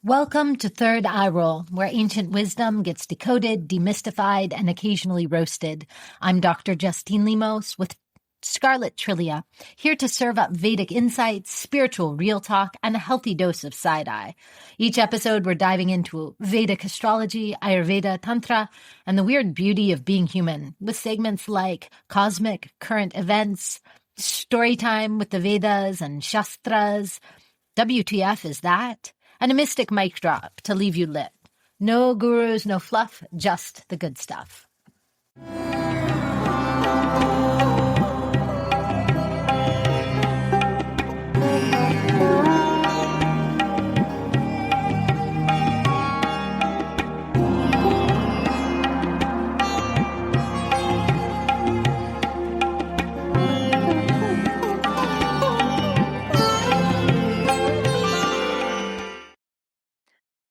Welcome to Third Eye Roll, where ancient wisdom gets decoded, demystified, and occasionally roasted. I'm Dr. Justine Lemos with Scarlet Trillia, here to serve up Vedic insights, spiritual real talk, and a healthy dose of side-eye. Each episode, we're diving into Vedic astrology, Ayurveda, Tantra, and the weird beauty of being human, with segments like cosmic, current events, story time with the Vedas and Shastras, WTF is that? And a mystic mic drop to leave you lit. No gurus, no fluff, just the good stuff.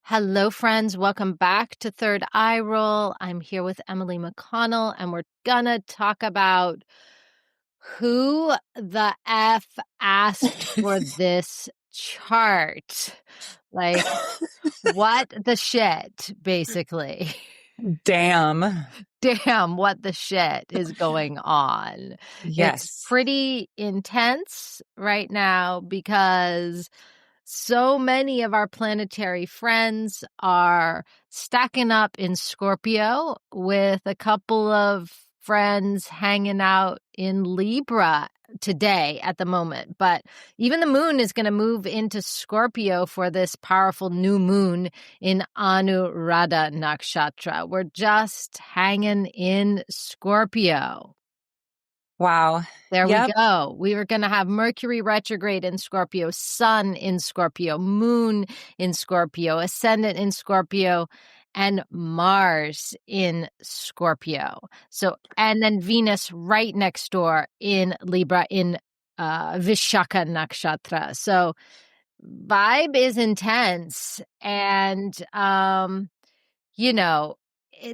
Hello, friends. Welcome back to Third Eye Roll. I'm here with Emily McConnell, and we're gonna talk about who the F asked for this chart. Like, what the shit, basically. Damn, what the shit is going on. Yes. It's pretty intense right now because so many of our planetary friends are stacking up in Scorpio, with a couple of friends hanging out in Libra today at the moment. But even the moon is going to move into Scorpio for this powerful new moon in Anuradha Nakshatra. We're just hanging in Scorpio. Wow. There we go. We were going to have Mercury retrograde in Scorpio, Sun in Scorpio, Moon in Scorpio, Ascendant in Scorpio, and Mars in Scorpio. So, and then Venus right next door in Libra in Vishaka Nakshatra. So, vibe is intense. And,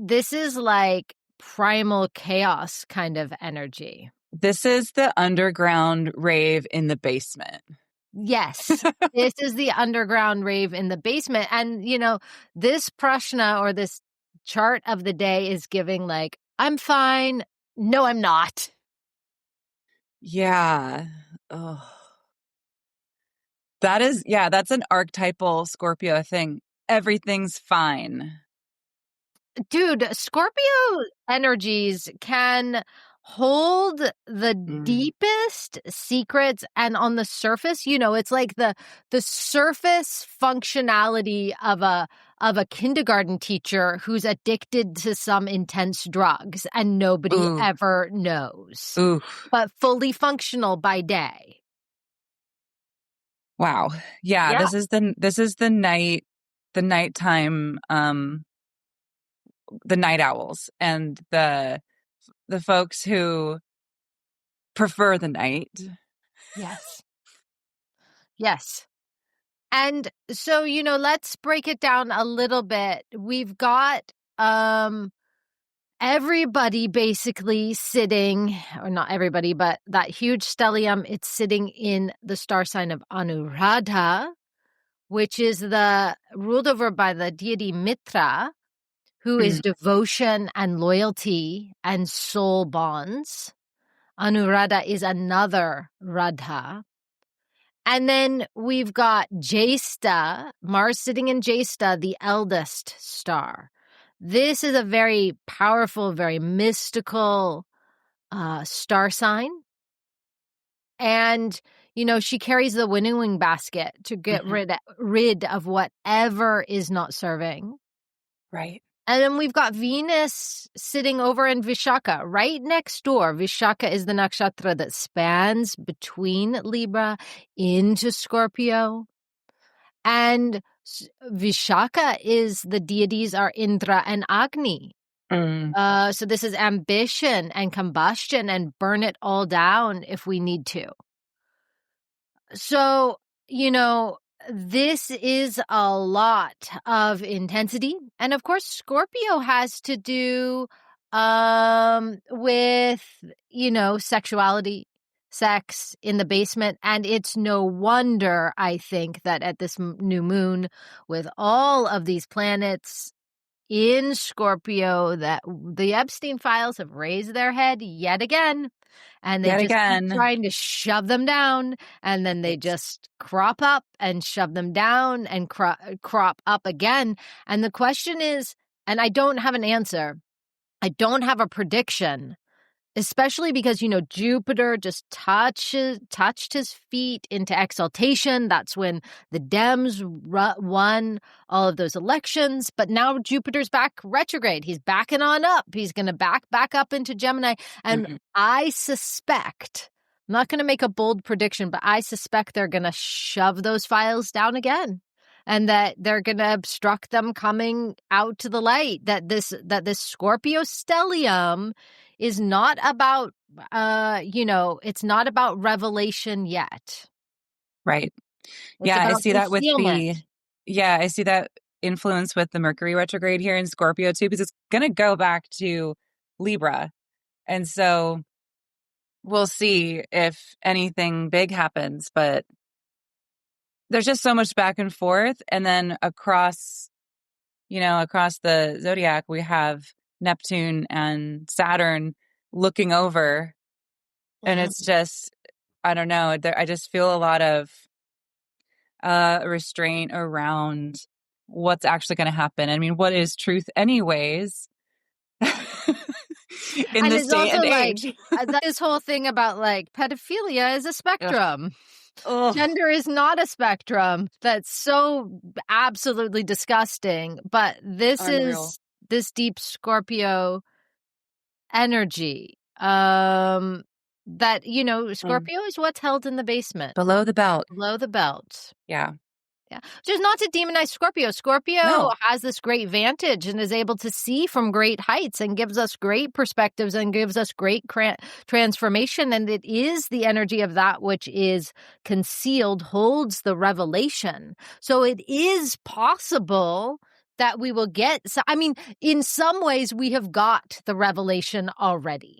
this is like primal chaos kind of energy. This is the underground rave in the basement. Yes, this is the underground rave in the basement. And, this prashna or this chart of the day is giving like, I'm fine. No, I'm not. Yeah. Oh. That's an archetypal Scorpio thing. Everything's fine. Dude, Scorpio energies can hold the deepest secrets, and on the surface, it's like the surface functionality of a kindergarten teacher who's addicted to some intense drugs and nobody ever knows. But fully functional by day. Wow. Yeah. This is the nighttime the night owls and the folks who prefer the night. Yes. And so, let's break it down a little bit. We've got everybody basically sitting, or not everybody, but that huge stellium, it's sitting in the star sign of Anuradha, which is ruled over by the deity Mitra, who is devotion and loyalty and soul bonds. Anuradha is another Radha. And then we've got Jesta, Mars sitting in Jesta, the eldest star. This is a very powerful, very mystical star sign. And, she carries the winnowing basket to get rid of whatever is not serving. Right. And then we've got Venus sitting over in Vishaka, right next door. Vishaka is the nakshatra that spans between Libra into Scorpio. And Vishaka is the deities are Indra and Agni. So this is ambition and combustion and burn it all down if we need to. So, this is a lot of intensity. And of course, Scorpio has to do with, sexuality, sex in the basement. And it's no wonder, I think, that at this new moon, with all of these planets in Scorpio, that the Epstein files have raised their head yet again. And they Yet just keep again. trying to shove them down, and then they just crop up and shove them down and crop up again. And the question is, and I don't have an answer, I don't have a prediction, especially because, Jupiter just touched his feet into exaltation. That's when the Dems won all of those elections. But now Jupiter's back retrograde. He's backing on up. He's going to back up into Gemini. And I suspect, I'm not going to make a bold prediction, but I suspect they're going to shove those files down again. And that they're going to obstruct them coming out to the light. That this Scorpio stellium is not about, it's not about revelation yet. Right. It's I about see that with concealment. I see that influence with the Mercury retrograde here in Scorpio too, because it's going to go back to Libra. And so we'll see if anything big happens, but there's just so much back and forth. And then across the zodiac, we have Neptune and Saturn looking over. And it's just, I don't know, I just feel a lot of restraint around what's actually going to happen. I mean, what is truth anyways? In And this it's day also and age. this whole thing about pedophilia is a spectrum. Ugh. Gender is not a spectrum. That's so absolutely disgusting. But this Unreal. is this deep Scorpio energy. That, Scorpio is what's held in the basement. Below the belt. Below the belt. Yeah. Yeah. Just not to demonize Scorpio. Scorpio has this great vantage and is able to see from great heights and gives us great perspectives and gives us great transformation. And it is the energy of that which is concealed, holds the revelation. So it is possible that we will get, in some ways we have got the revelation already.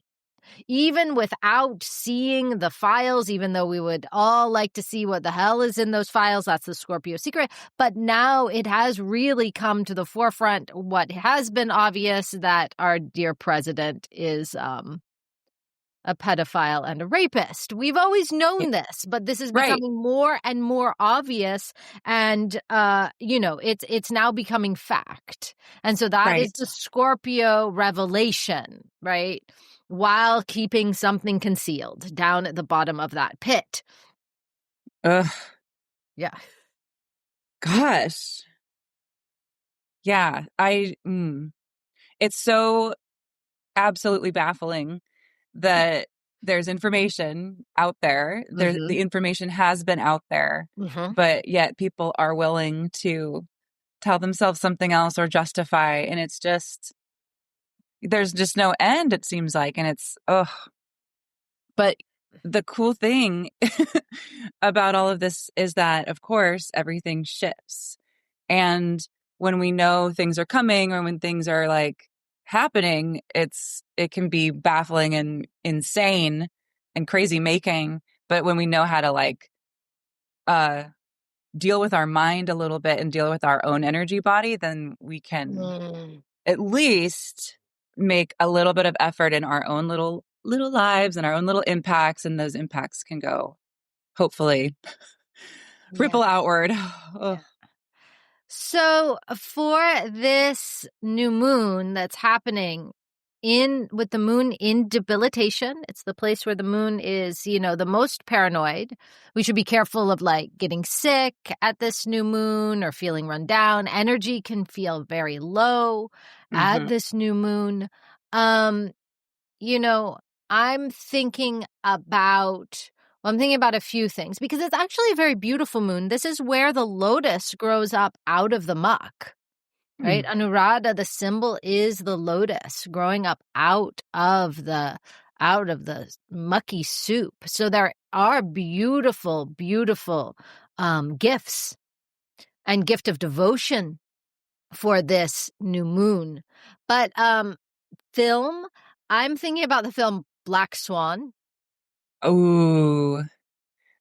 Even without seeing the files, even though we would all like to see what the hell is in those files, that's the Scorpio secret. But now it has really come to the forefront what has been obvious, that our dear president is a pedophile and a rapist. We've always known this, but this is becoming more and more obvious, and it's now becoming fact. And so that is the Scorpio revelation, right? While keeping something concealed down at the bottom of that pit. Ugh. Yeah. Gosh. Yeah. It's so absolutely baffling that there's information out there. The information has been out there, but yet people are willing to tell themselves something else or justify. And it's just, there's just no end, it seems like. And it's, but the cool thing about all of this is that, of course, everything shifts. And when we know things are coming, or when things are happening, it can be baffling and insane and crazy making. But when we know how to deal with our mind a little bit and deal with our own energy body, then we can at least make a little bit of effort in our own little lives and our own little impacts, and those impacts can go, hopefully, ripple outward. Yeah. So for this new moon that's happening with the moon in debilitation, it's the place where the moon is, the most paranoid. We should be careful of getting sick at this new moon or feeling run down. Energy can feel very low at this new moon. I'm thinking about a few things, because it's actually a very beautiful moon. This is where the lotus grows up out of the muck, right? Anuradha, the symbol is the lotus growing up out of the mucky soup. So there are beautiful, beautiful gifts and gift of devotion for this new moon. But film, I'm thinking about the film Black Swan. Oh,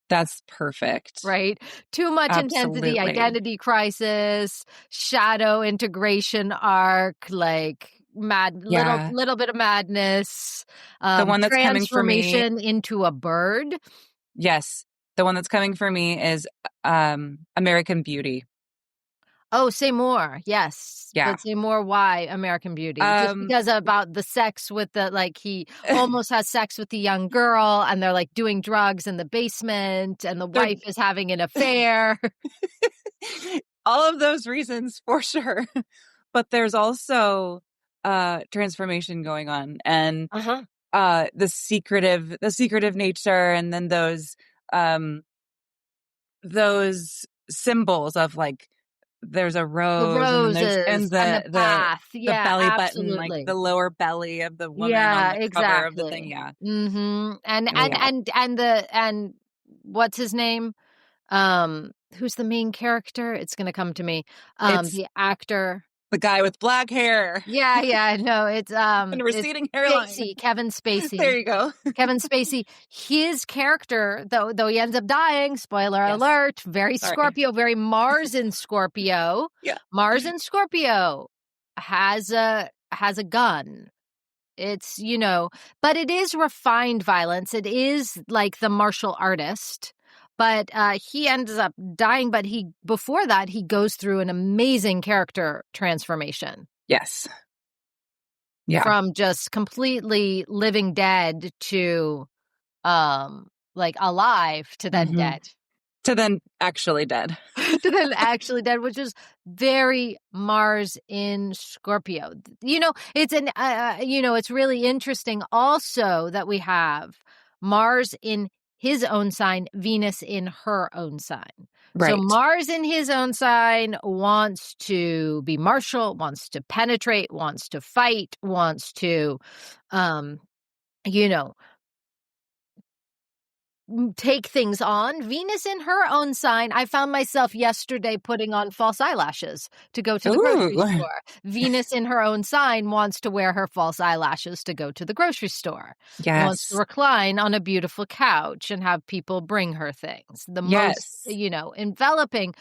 that's perfect. Right? Too much intensity, Absolutely. identity crisis, shadow integration arc, like Yeah. little bit of madness, The one that's coming for me, transformation into a bird. yes. The one that's coming for me is American Beauty. Oh, say more. Yes. Yeah. But say more why American Beauty. Just because about the sex with the, like, he almost has sex with the young girl and they're like doing drugs in the basement and the wife is having an affair. All of those reasons for sure. But there's also transformation going on, and the secretive nature, and then those symbols of like there's a The rose, and then there's roses and the path. the Yeah, belly button, like absolutely. the lower belly of the woman on Yeah, the cover of the thing. exactly. Yeah. Mhm. Oh yeah. And what's his name? Who's the main character? It's gonna come to me. It's The actor. the guy with black hair Yeah, no, and a it's receding hairline. Kevin There Spacey. you go. Kevin Spacey, his character, though he ends up dying, spoiler Yes. alert, very Sorry. Scorpio, very Mars in Scorpio. Yeah. Mars in Scorpio has a gun. It's, but it is refined violence. It is like the martial artist. But he ends up dying. But before that, he goes through an amazing character transformation. Yes. Yeah. From just completely living dead to like alive to then dead. To then actually dead. To then actually dead, which is very Mars in Scorpio. It's really interesting also that we have Mars in his own sign, Venus in her own sign. Right. So Mars in his own sign wants to be martial, wants to penetrate, wants to fight, wants to, take things on. Venus in her own sign. I found myself yesterday putting on false eyelashes to go to the grocery store. Venus in her own sign wants to wear her false eyelashes to go to the grocery store. Yes. Wants to recline on a beautiful couch and have people bring her things. The most, enveloping.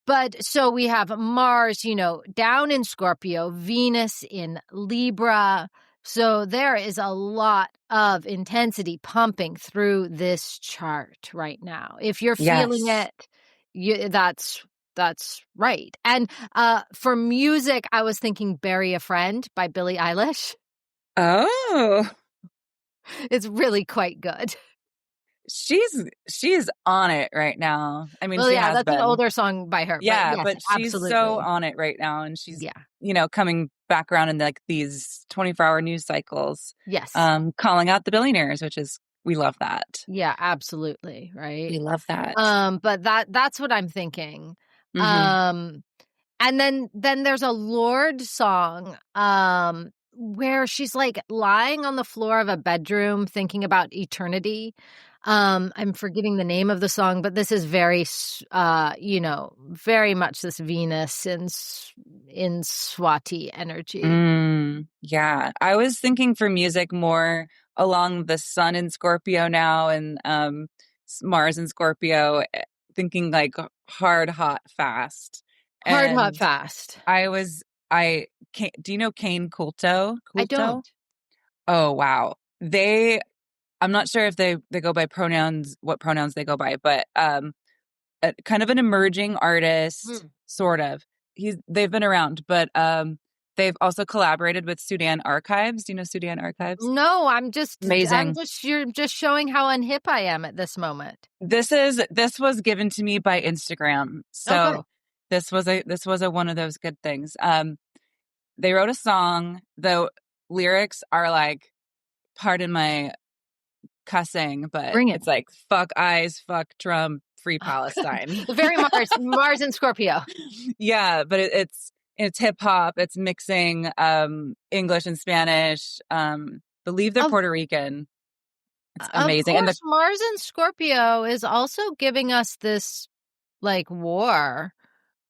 But so we have Mars, down in Scorpio, Venus in Libra. So there is a lot of intensity pumping through this chart right now. If you're feeling it, that's right. And for music, I was thinking "Bury a Friend" by Billie Eilish. Oh, it's really quite good. She's on it right now. I mean, that's an older song by her. Yeah, but, but she's absolutely. so on it right now, and she's coming back around in like these 24-hour news cycles. Yes, calling out the billionaires, we love that. Yeah, absolutely, right. We love that. But that's what I'm thinking. And then there's a Lorde song where she's like lying on the floor of a bedroom thinking about eternity. I'm forgetting the name of the song, but this is very very much this Venus in Swati energy. Yeah, I was thinking for music more along the sun in Scorpio now, and Mars in Scorpio, thinking like hard, hot, fast. Hard, hot, fast. Do you know Kane Coulter? I don't. Oh, wow. I'm not sure if they go by pronouns, what pronouns they go by, but kind of an emerging artist, sort of. They've been around, but they've also collaborated with Sudan Archives. Do you know Sudan Archives? No, I'm just amazing. You're just showing how unhip I am at this moment. This was given to me by Instagram, so this was a one of those good things. They wrote a song. The lyrics are like, pardon my cussing, but it's like fuck eyes, fuck Trump, free Palestine. Very Mars and Scorpio. Yeah, but it's hip hop. It's mixing English and Spanish. Believe they're Puerto Rican. It's amazing. Of course, and Mars and Scorpio is also giving us this like war.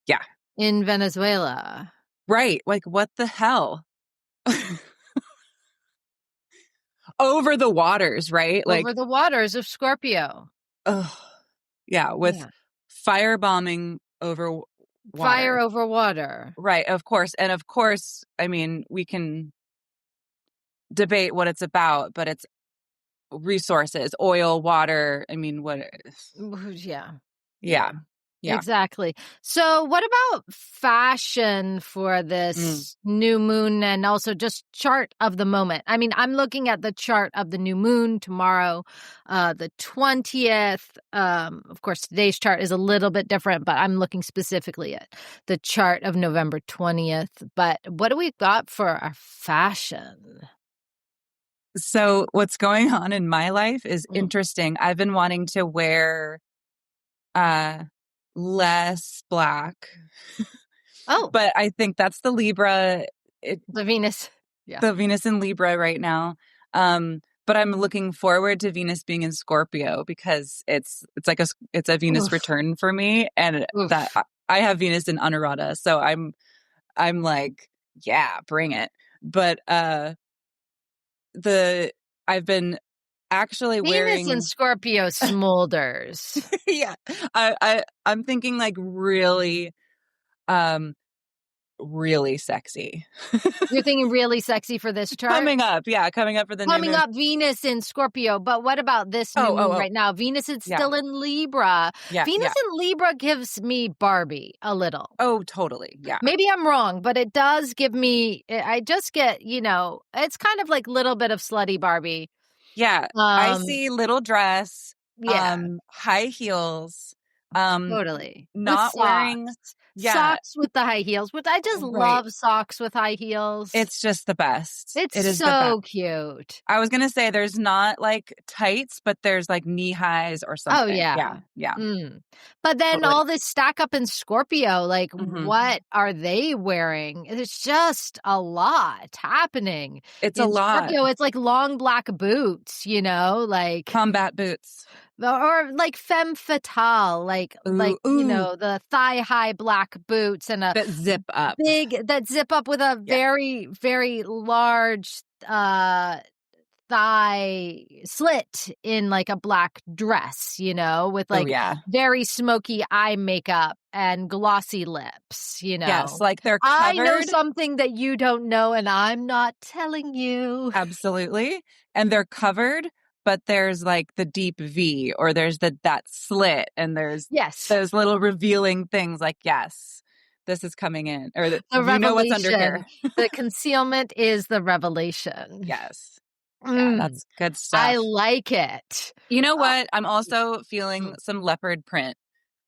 Yeah. In Venezuela. Right. Like what the hell? over the waters, right? Over the waters of Scorpio. Oh, yeah, with firebombing over water. Fire over water. Right, of course. And of course, I mean, we can debate what it's about, but it's resources, oil, water. I mean, what? Yeah. Exactly. So what about fashion for this new moon and also just chart of the moment? I mean, I'm looking at the chart of the new moon tomorrow, the 20th. Of course, today's chart is a little bit different, but I'm looking specifically at the chart of November 20th. But what do we got for our fashion? So what's going on in my life is interesting. I've been wanting to wear less black. But I think that's the Libra. The Venus. Yeah. The Venus in Libra right now. But I'm looking forward to Venus being in Scorpio because it's a Venus return for me. And that I have Venus in Anuradha. So I'm like, yeah, bring it. But I've been actually wearing Venus in Scorpio smolders. Yeah. I'm thinking like really sexy. You're thinking really sexy for this chart? Coming up for the Coming up, Venus in Scorpio. But what about this new moon right now? Venus is still in Libra. Venus in Libra gives me Barbie a little. Oh, totally. Yeah. Maybe I'm wrong, but it does give me, I just get, it's kind of like a little bit of slutty Barbie. Yeah. I see little dress, high heels. Totally. Not wearing socks with the high heels, which I just love socks with high heels. It's just the best. It is so cute. I was gonna say there's not like tights, but there's like knee highs or something. Oh yeah. But then totally. all this stack up in Scorpio, like what are they wearing? It's just a lot happening. It's a lot. Scorpio, it's like long black boots, like combat boots. Or like femme fatale, the thigh-high black boots and that zip up with a very, very large thigh slit in like a black dress, with very smoky eye makeup and glossy lips, Yes, like they're covered. I know something that you don't know and I'm not telling you. Absolutely. And they're covered. But there's like the deep V, or there's that slit, and there's those little revealing things. Like, yes, this is coming in, or you know what's under here. The concealment is the revelation. Yes, yeah, that's good stuff. I like it. You know what? I'm also feeling some leopard print.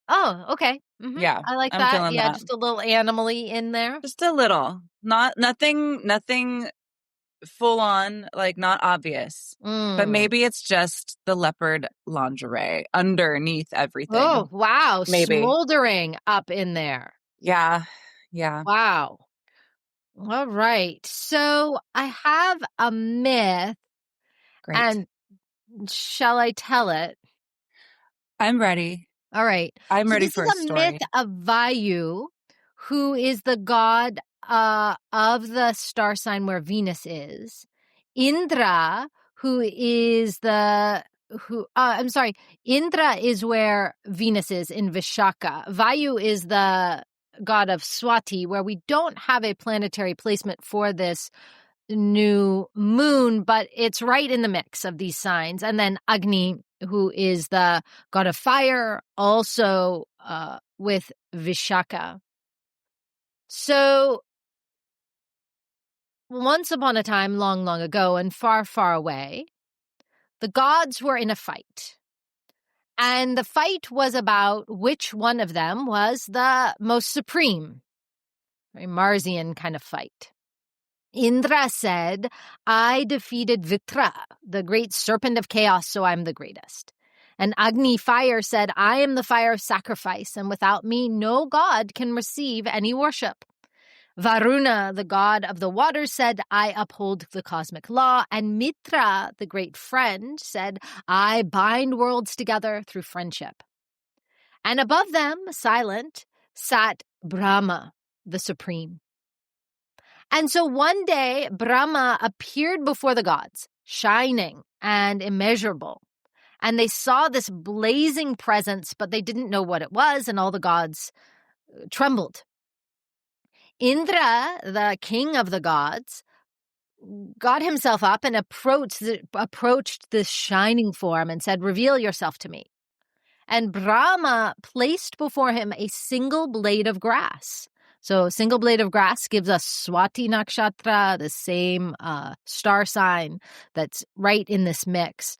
Oh, okay. Mm-hmm. Yeah, I like that. Yeah, just a little animal-y in there. Just a little, nothing. Full on, like not obvious, but maybe it's just the leopard lingerie underneath everything. Oh, wow. Maybe. Smoldering up in there. Yeah. Wow. All right. So I have a myth. Great. And shall I tell it? I'm ready. All right. I'm ready for a story. This is a myth of Vayu, who is the god of the star sign where Venus is. Indra, Indra is where Venus is in Vishaka. Vayu is the god of Swati, where we don't have a planetary placement for this new moon, but it's right in the mix of these signs. And then Agni, who is the god of fire, also with Vishaka. So once upon a time, long, long ago, and far, far away, the gods were in a fight. And the fight was about which one of them was the most supreme. Very Marsian kind of fight. Indra said, I defeated Vitra, the great serpent of chaos, so I'm the greatest. And Agni, fire, said, I am the fire of sacrifice, and without me, no god can receive any worship. Varuna, the god of the waters, said, I uphold the cosmic law. And Mitra, the great friend, said, I bind worlds together through friendship. And above them, silent, sat Brahma, the supreme. And so one day, Brahma appeared before the gods, shining and immeasurable. And they saw this blazing presence, but they didn't know what it was, and all the gods trembled. Indra, the king of the gods, got himself up and approached this shining form and said, "Reveal yourself to me." And Brahma placed before him a single blade of grass. So single blade of grass gives us Swati Nakshatra, the same star sign that's right in this mix.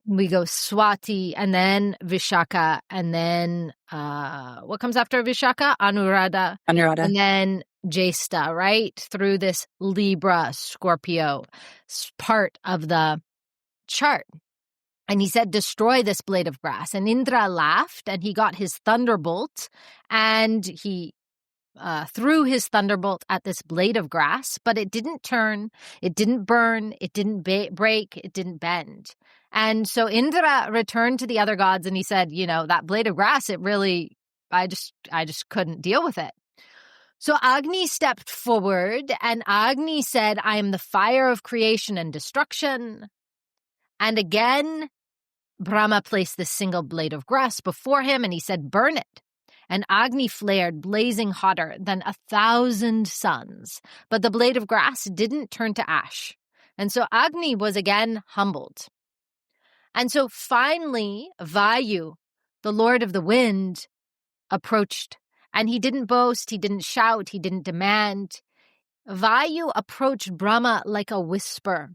We go Swati and then Vishaka, and then what comes after Vishaka? Anuradha. And then Jesta, right? Through this Libra, Scorpio part of the chart. And he said, "Destroy this blade of grass." And Indra laughed, and he got his thunderbolt, and he threw his thunderbolt at this blade of grass, but it didn't turn, it didn't burn, it didn't break, it didn't bend. And so Indra returned to the other gods, and he said, that blade of grass, it really, I just couldn't deal with it. So Agni stepped forward, and Agni said, "I am the fire of creation and destruction." And again, Brahma placed this single blade of grass before him, and he said, "Burn it." And Agni flared, blazing hotter than 1,000 suns. But the blade of grass didn't turn to ash. And so Agni was again humbled. And so finally, Vayu, the lord of the wind, approached. And he didn't boast, he didn't shout, he didn't demand. Vayu approached Brahma like a whisper.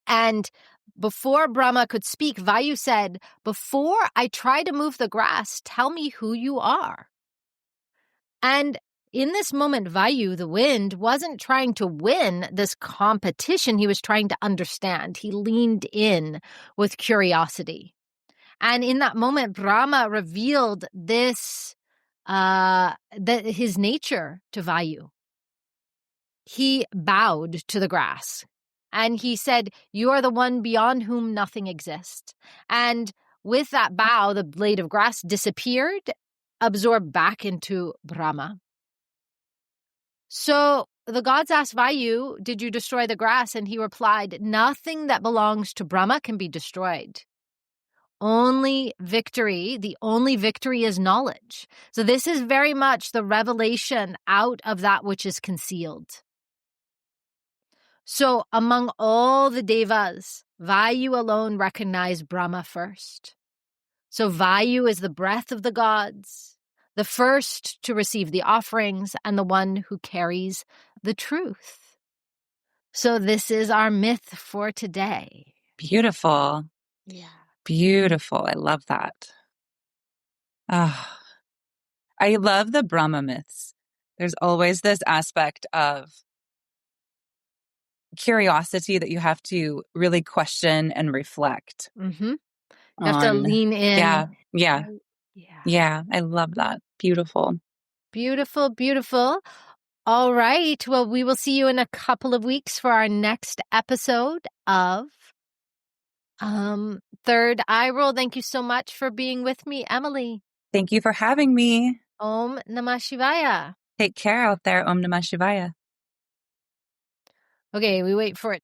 And before Brahma could speak, Vayu said, "Before I try to move the grass, tell me who you are." And in this moment, Vayu, the wind, wasn't trying to win this competition. He was trying to understand. He leaned in with curiosity. And in that moment, Brahma revealed his nature to Vayu. He bowed to the grass. And he said, "You are the one beyond whom nothing exists." And with that bow, the blade of grass disappeared, absorbed back into Brahma. So the gods asked Vayu, "Did you destroy the grass?" And he replied, "Nothing that belongs to Brahma can be destroyed. The only victory is knowledge." So this is very much the revelation out of that which is concealed. So among all the devas, Vayu alone recognized Brahma first. So Vayu is the breath of the gods, the first to receive the offerings, and the one who carries the truth. So this is our myth for today. Beautiful. Yeah. Beautiful. I love that. Oh, I love the Brahma myths. There's always this aspect of curiosity that you have to really question and reflect. Mm-hmm. You have to lean in. Yeah. I love that. Beautiful. Beautiful, beautiful. All right. Well, we will see you in a couple of weeks for our next episode of Third Eye Roll. Thank you so much for being with me, Emily. Thank you for having me. Om Namah Shivaya. Take care out there. Om Namah Shivaya. Okay, we wait for it.